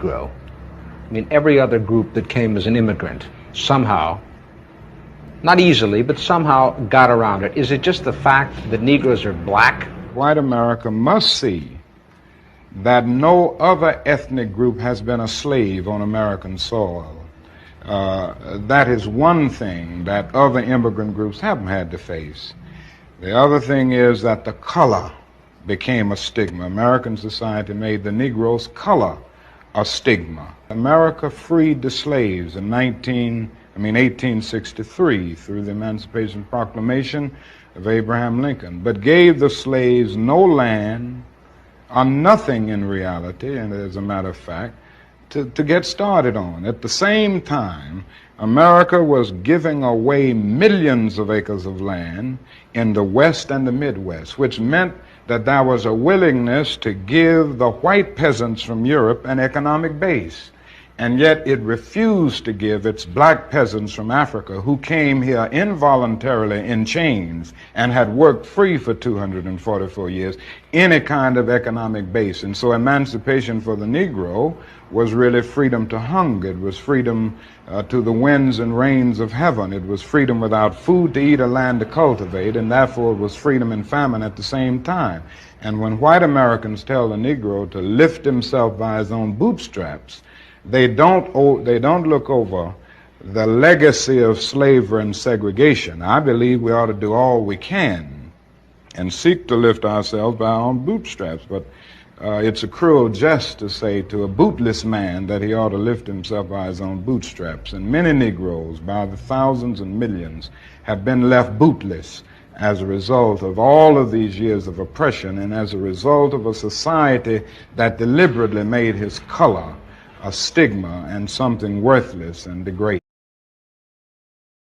Negro. I mean, every other group that came as an immigrant somehow, not easily, but somehow got around it. Is it just the fact that Negroes are black? White America must see that no other ethnic group has been a slave on American soil. That is one thing that other immigrant groups haven't had to face. The other thing is that the color became a stigma. American society made the Negro's color a stigma. America freed the slaves in 1863 through the Emancipation Proclamation of Abraham Lincoln, but gave the slaves no land or nothing in reality, and as a matter of fact, to get started on. At the same time, America was giving away millions of acres of land in the West and the Midwest, which meant that there was a willingness to give the white peasants from Europe an economic base. And yet it refused to give its black peasants from Africa, who came here involuntarily in chains and had worked free for 244 years, any kind of economic base. And so emancipation for the Negro was really freedom to hunger. It was freedom to the winds and rains of heaven. It was freedom without food to eat or land to cultivate, and therefore it was freedom and famine at the same time. And when white Americans tell the Negro to lift himself by his own bootstraps, they don't look over the legacy of slavery and segregation. I believe we ought to do all we can and seek to lift ourselves by our own bootstraps, but it's a cruel jest to say to a bootless man that he ought to lift himself by his own bootstraps. And many Negroes, by the thousands and millions, have been left bootless as a result of all of these years of oppression and as a result of a society that deliberately made his color a stigma and something worthless and degrading.